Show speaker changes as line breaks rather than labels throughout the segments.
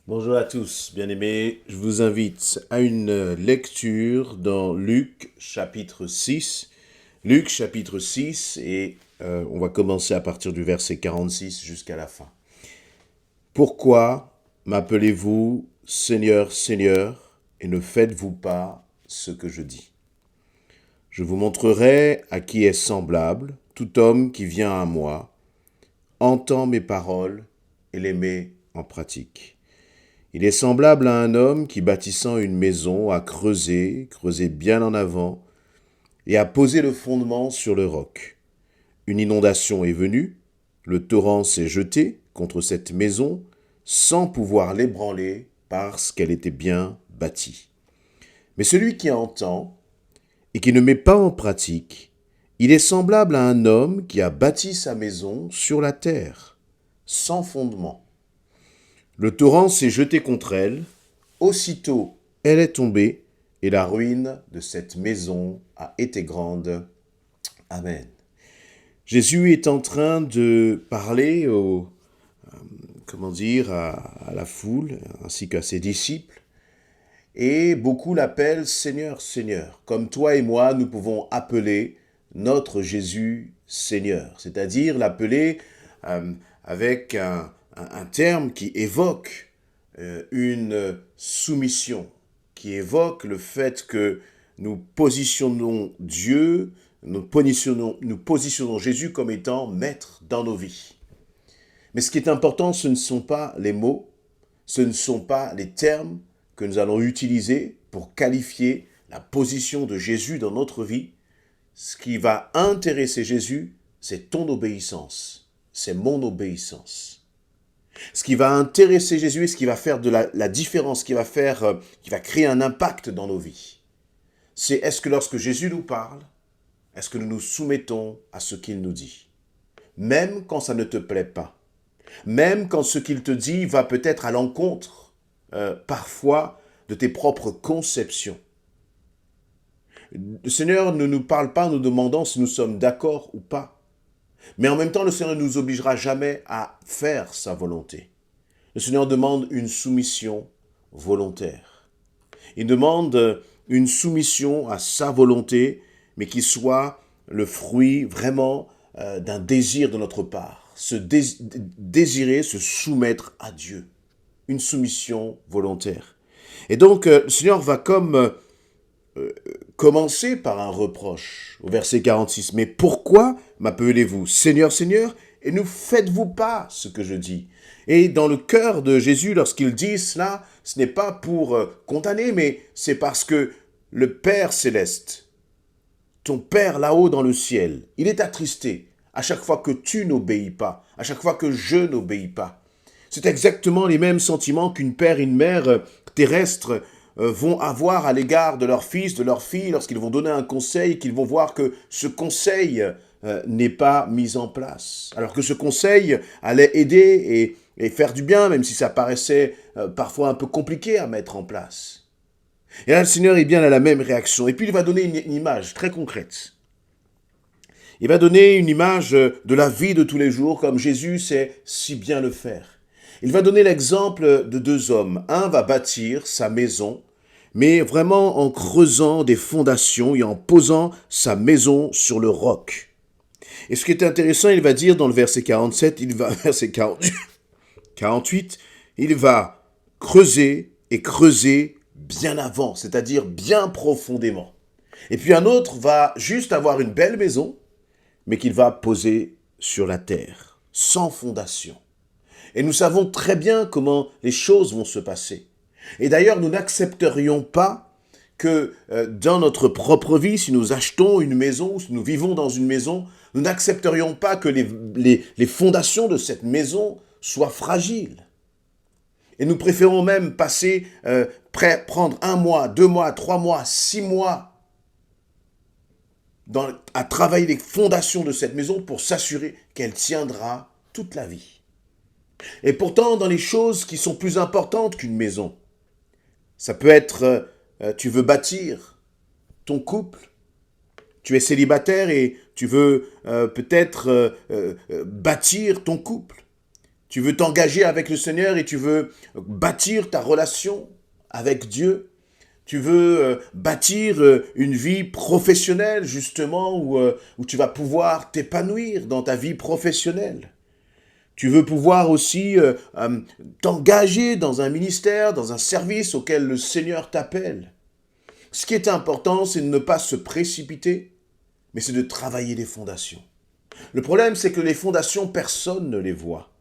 Bonjour à tous, bien-aimés. Je vous invite à une lecture dans Luc chapitre 6. Luc chapitre 6 et on va commencer à partir du verset 46 jusqu'à la fin. Pourquoi m'appelez-vous Seigneur, Seigneur, et ne faites-vous pas ce que je dis? Je vous montrerai à qui est semblable tout homme qui vient à moi, entend mes paroles et les met en pratique. Il est semblable à un homme qui, bâtissant une maison, a creusé bien en avant, et a posé le fondement sur le roc. Une inondation est venue, le torrent s'est jeté contre cette maison, sans pouvoir l'ébranler parce qu'elle était bien bâtie. Mais celui qui entend et qui ne met pas en pratique, il est semblable à un homme qui a bâti sa maison sur la terre, sans fondement. Le torrent s'est jeté contre elle, aussitôt elle est tombée, et la ruine de cette maison a été grande. Amen. Jésus est en train de parler à la foule, ainsi qu'à ses disciples, et beaucoup l'appellent Seigneur, Seigneur. Comme toi et moi, nous pouvons appeler notre Jésus Seigneur, c'est-à-dire l'appeler avec un terme qui évoque une soumission, qui évoque le fait que nous positionnons Dieu, nous positionnons Jésus comme étant maître dans nos vies. Mais ce qui est important, ce ne sont pas les mots, ce ne sont pas les termes que nous allons utiliser pour qualifier la position de Jésus dans notre vie. Ce qui va intéresser Jésus, c'est ton obéissance, c'est mon obéissance. Ce qui va intéresser Jésus et ce qui va faire de la différence, qui va créer un impact dans nos vies, c'est est-ce que lorsque Jésus nous parle, est-ce que nous nous soumettons à ce qu'il nous dit? Même quand ça ne te plaît pas, même quand ce qu'il te dit va peut-être à l'encontre, parfois, de tes propres conceptions. Le Seigneur ne nous parle pas en nous demandant si nous sommes d'accord ou pas. Mais en même temps, le Seigneur ne nous obligera jamais à faire sa volonté. Le Seigneur demande une soumission volontaire. Il demande une soumission à sa volonté, mais qui soit le fruit vraiment d'un désir de notre part. Désirer se soumettre à Dieu. Une soumission volontaire. Et donc, le Seigneur va commencer par un reproche au verset 46. Mais pourquoi m'appelez-vous Seigneur, Seigneur, et ne faites-vous pas ce que je dis? Et dans le cœur de Jésus, lorsqu'il dit cela, ce n'est pas pour condamner, mais c'est parce que le Père céleste, ton Père là-haut dans le ciel, il est attristé à chaque fois que tu n'obéis pas, à chaque fois que je n'obéis pas. C'est exactement les mêmes sentiments qu'une père et une mère terrestres vont avoir à l'égard de leur fils, de leur fille, lorsqu'ils vont donner un conseil, qu'ils vont voir que ce conseil n'est pas mis en place. Alors que ce conseil allait aider et faire du bien, même si ça paraissait parfois un peu compliqué à mettre en place. Et là, le Seigneur est bien à la même réaction. Et puis, il va donner une image très concrète. Il va donner une image de la vie de tous les jours, comme Jésus sait si bien le faire. Il va donner l'exemple de deux hommes. Un va bâtir sa maison, mais vraiment en creusant des fondations et en posant sa maison sur le roc. Et ce qui est intéressant, il va dire dans le verset 47, verset 48, il va creuser et creuser bien avant, c'est-à-dire bien profondément. Et puis un autre va juste avoir une belle maison, mais qu'il va poser sur la terre, sans fondation. Et nous savons très bien comment les choses vont se passer. Et d'ailleurs, nous n'accepterions pas que dans notre propre vie, si nous achetons une maison, si nous vivons dans une maison, nous n'accepterions pas que les fondations de cette maison soient fragiles. Et nous préférons même prendre 1 mois, 2 mois, 3 mois, 6 mois à travailler les fondations de cette maison pour s'assurer qu'elle tiendra toute la vie. Et pourtant, dans les choses qui sont plus importantes qu'une maison, ça peut être, tu veux bâtir ton couple, tu es célibataire et tu veux peut-être bâtir ton couple. Tu veux t'engager avec le Seigneur et tu veux bâtir ta relation avec Dieu. Tu veux bâtir une vie professionnelle, justement, où tu vas pouvoir t'épanouir dans ta vie professionnelle. Tu veux pouvoir aussi t'engager dans un ministère, dans un service auquel le Seigneur t'appelle. Ce qui est important, c'est de ne pas se précipiter, mais c'est de travailler les fondations. Le problème, c'est que les fondations, personne ne les voit.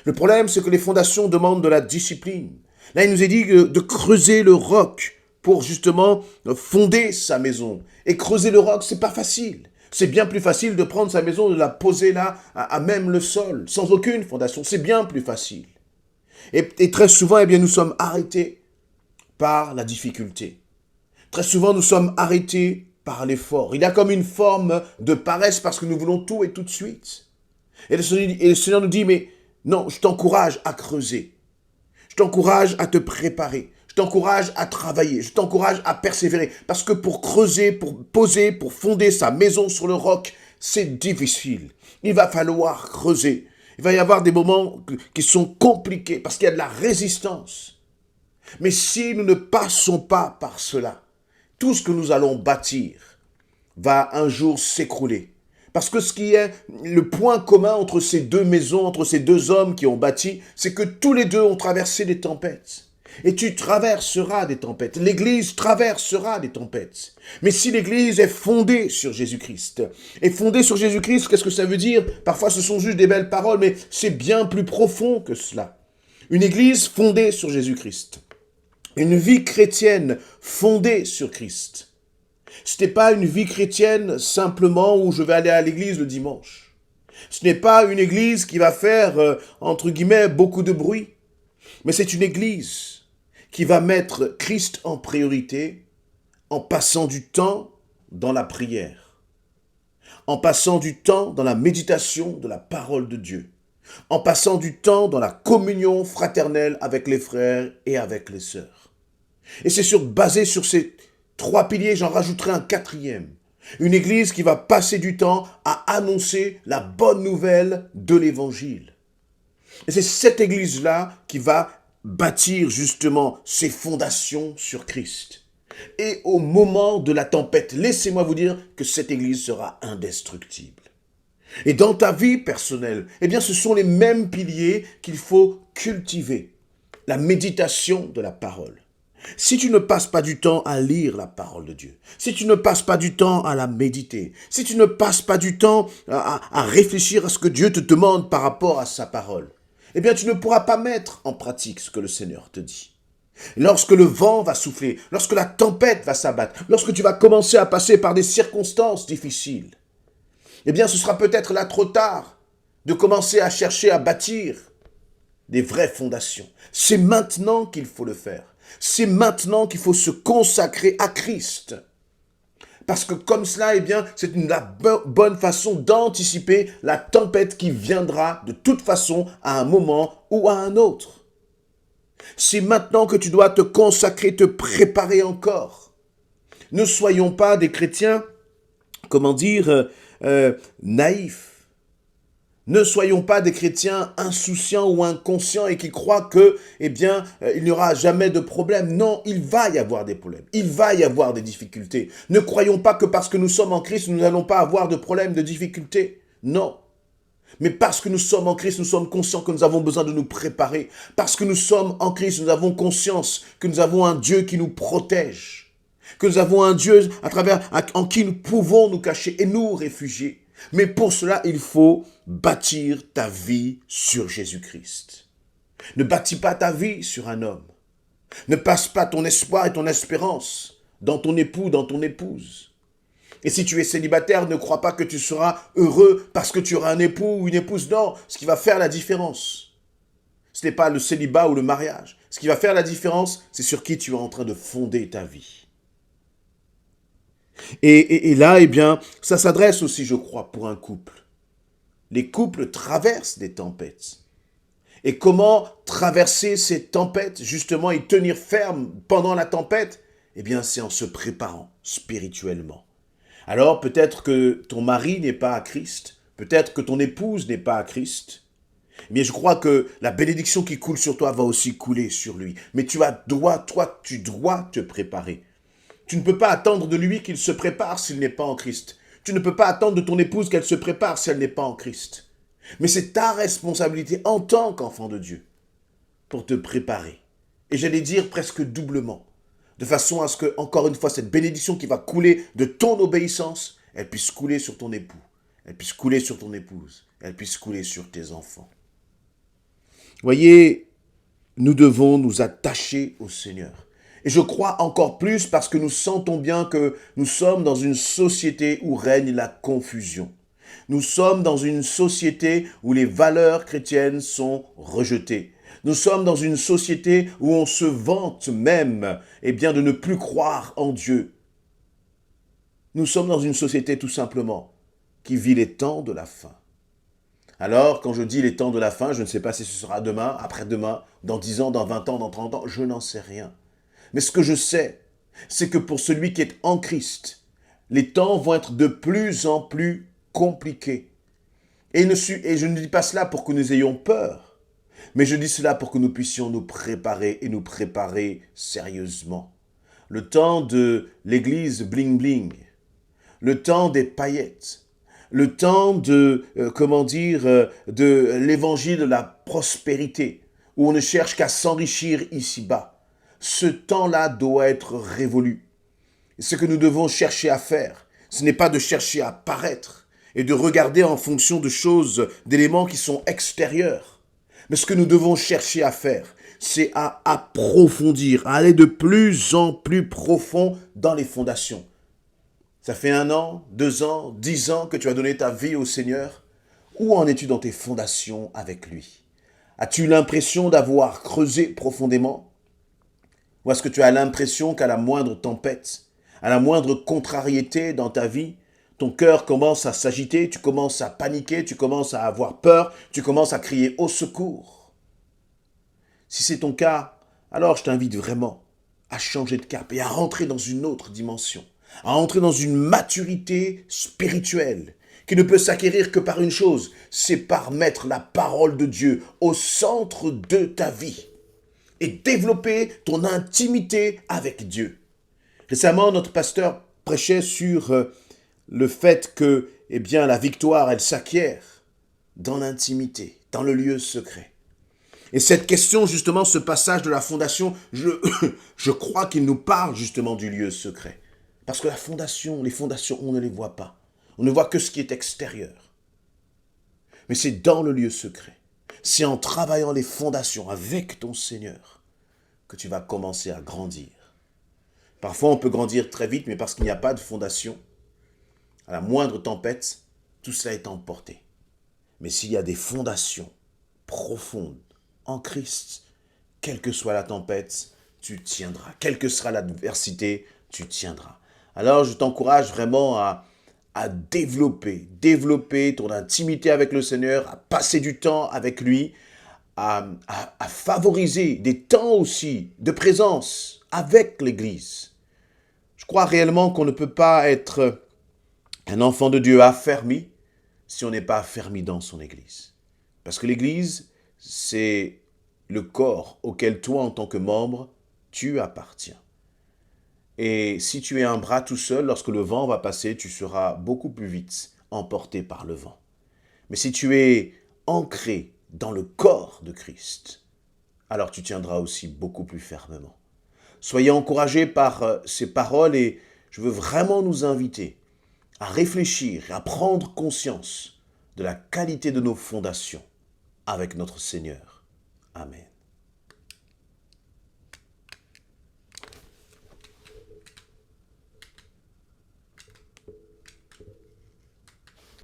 Le problème, c'est que les fondations demandent de la discipline. Là, il nous est dit de creuser le roc pour justement fonder sa maison. Et creuser le roc, c'est pas facile. C'est bien plus facile de prendre sa maison, de la poser là, à même le sol, sans aucune fondation. C'est bien plus facile. Et très souvent, eh bien, nous sommes arrêtés par la difficulté. Très souvent, nous sommes arrêtés par l'effort. Il y a comme une forme de paresse parce que nous voulons tout et tout de suite. Et le Seigneur nous dit, mais non, je t'encourage à creuser. Je t'encourage à te préparer. Je t'encourage à travailler. Je t'encourage à persévérer. Parce que pour creuser, pour poser, pour fonder sa maison sur le roc, c'est difficile. Il va falloir creuser. Il va y avoir des moments qui sont compliqués parce qu'il y a de la résistance. Mais si nous ne passons pas par cela, tout ce que nous allons bâtir va un jour s'écrouler. Parce que ce qui est le point commun entre ces deux maisons, entre ces deux hommes qui ont bâti, c'est que tous les deux ont traversé des tempêtes. Et tu traverseras des tempêtes. L'Église traversera des tempêtes. Mais si l'Église est fondée sur Jésus-Christ, et fondée sur Jésus-Christ, qu'est-ce que ça veut dire? Parfois ce sont juste des belles paroles, mais c'est bien plus profond que cela. Une Église fondée sur Jésus-Christ. Une vie chrétienne fondée sur Christ. Ce n'est pas une vie chrétienne simplement où je vais aller à l'église le dimanche. Ce n'est pas une église qui va faire, entre guillemets, beaucoup de bruit. Mais c'est une église qui va mettre Christ en priorité en passant du temps dans la prière, en passant du temps dans la méditation de la parole de Dieu, en passant du temps dans la communion fraternelle avec les frères et avec les sœurs. Et c'est basé sur ces 3 piliers, j'en rajouterai un 4e. Une église qui va passer du temps à annoncer la bonne nouvelle de l'évangile. Et c'est cette église-là qui va bâtir justement ses fondations sur Christ. Et au moment de la tempête, laissez-moi vous dire que cette église sera indestructible. Et dans ta vie personnelle, eh bien ce sont les mêmes piliers qu'il faut cultiver. La méditation de la parole. Si tu ne passes pas du temps à lire la parole de Dieu, si tu ne passes pas du temps à la méditer, si tu ne passes pas du temps à réfléchir à ce que Dieu te demande par rapport à sa parole, eh bien tu ne pourras pas mettre en pratique ce que le Seigneur te dit. Lorsque le vent va souffler, lorsque la tempête va s'abattre, lorsque tu vas commencer à passer par des circonstances difficiles, eh bien ce sera peut-être là trop tard de commencer à chercher à bâtir des vraies fondations. C'est maintenant qu'il faut le faire. C'est maintenant qu'il faut se consacrer à Christ. Parce que comme cela, eh bien, c'est la bonne façon d'anticiper la tempête qui viendra de toute façon à un moment ou à un autre. C'est maintenant que tu dois te consacrer, te préparer encore. Ne soyons pas des chrétiens, naïfs. Ne soyons pas des chrétiens insouciants ou inconscients et qui croient que, il n'y aura jamais de problème. Non, il va y avoir des problèmes. Il va y avoir des difficultés. Ne croyons pas que parce que nous sommes en Christ, nous n'allons pas avoir de problèmes, de difficultés. Non. Mais parce que nous sommes en Christ, nous sommes conscients que nous avons besoin de nous préparer. Parce que nous sommes en Christ, nous avons conscience que nous avons un Dieu qui nous protège. Que nous avons un Dieu en qui nous pouvons nous cacher et nous réfugier. Mais pour cela, il faut bâtir ta vie sur Jésus-Christ. Ne bâtis pas ta vie sur un homme. Ne passe pas ton espoir et ton espérance dans ton époux, dans ton épouse. Et si tu es célibataire, ne crois pas que tu seras heureux parce que tu auras un époux ou une épouse. Non, ce qui va faire la différence, ce n'est pas le célibat ou le mariage. Ce qui va faire la différence, c'est sur qui tu es en train de fonder ta vie. Et là, eh bien, ça s'adresse aussi, je crois, pour un couple. Les couples traversent des tempêtes. Et comment traverser ces tempêtes, justement, et tenir ferme pendant la tempête? Eh bien, c'est en se préparant spirituellement. Alors, peut-être que ton mari n'est pas à Christ, peut-être que ton épouse n'est pas à Christ, Mais je crois que la bénédiction qui coule sur toi va aussi couler sur lui. Mais tu dois te préparer. Tu ne peux pas attendre de lui qu'il se prépare s'il n'est pas en Christ. Tu ne peux pas attendre de ton épouse qu'elle se prépare si elle n'est pas en Christ. Mais c'est ta responsabilité en tant qu'enfant de Dieu pour te préparer. Et j'allais dire presque doublement. De façon à ce que, encore une fois, cette bénédiction qui va couler de ton obéissance, elle puisse couler sur ton époux, elle puisse couler sur ton épouse, elle puisse couler sur tes enfants. Voyez, nous devons nous attacher au Seigneur. Et je crois encore plus parce que nous sentons bien que nous sommes dans une société où règne la confusion. Nous sommes dans une société où les valeurs chrétiennes sont rejetées. Nous sommes dans une société où on se vante même de ne plus croire en Dieu. Nous sommes dans une société tout simplement qui vit les temps de la fin. Alors, quand je dis les temps de la fin, je ne sais pas si ce sera demain, après-demain, dans 10 ans, dans 20 ans, dans 30 ans, je n'en sais rien. Mais ce que je sais, c'est que pour celui qui est en Christ, les temps vont être de plus en plus compliqués. Et je ne dis pas cela pour que nous ayons peur, mais je dis cela pour que nous puissions nous préparer et nous préparer sérieusement. Le temps de l'église bling-bling, le temps des paillettes, le temps de l'évangile de la prospérité, où on ne cherche qu'à s'enrichir ici-bas. Ce temps-là doit être révolu. Ce que nous devons chercher à faire, ce n'est pas de chercher à paraître et de regarder en fonction de choses, d'éléments qui sont extérieurs. Mais ce que nous devons chercher à faire, c'est à approfondir, à aller de plus en plus profond dans les fondations. Ça fait 1 an, 2 ans, 10 ans que tu as donné ta vie au Seigneur. Où en es-tu dans tes fondations avec lui? As-tu l'impression d'avoir creusé profondément? Ou est-ce que tu as l'impression qu'à la moindre tempête, à la moindre contrariété dans ta vie, ton cœur commence à s'agiter, tu commences à paniquer, tu commences à avoir peur, tu commences à crier au secours? Si c'est ton cas, alors je t'invite vraiment à changer de cap et à rentrer dans une autre dimension, à entrer dans une maturité spirituelle qui ne peut s'acquérir que par une chose, c'est par mettre la parole de Dieu au centre de ta vie et développer ton intimité avec Dieu. Récemment, notre pasteur prêchait sur le fait que la victoire, elle s'acquiert dans l'intimité, dans le lieu secret. Et cette question, justement, ce passage de la fondation, je crois qu'il nous parle justement du lieu secret. Parce que les fondations, on ne les voit pas. On ne voit que ce qui est extérieur. Mais c'est dans le lieu secret. C'est en travaillant les fondations avec ton Seigneur que tu vas commencer à grandir. Parfois, on peut grandir très vite, mais parce qu'il n'y a pas de fondation, à la moindre tempête, tout cela est emporté. Mais s'il y a des fondations profondes en Christ, quelle que soit la tempête, tu tiendras. Quelle que sera l'adversité, tu tiendras. Alors, je t'encourage vraiment à développer ton intimité avec le Seigneur, à passer du temps avec lui, à favoriser des temps aussi de présence avec l'Église. Je crois réellement qu'on ne peut pas être un enfant de Dieu affermi si on n'est pas affermi dans son Église. Parce que l'Église, c'est le corps auquel toi, en tant que membre, tu appartiens. Et si tu es un bras tout seul, lorsque le vent va passer, tu seras beaucoup plus vite emporté par le vent. Mais si tu es ancré dans le corps de Christ, alors tu tiendras aussi beaucoup plus fermement. Soyez encouragés par ces paroles et je veux vraiment nous inviter à réfléchir et à prendre conscience de la qualité de nos fondations avec notre Seigneur. Amen.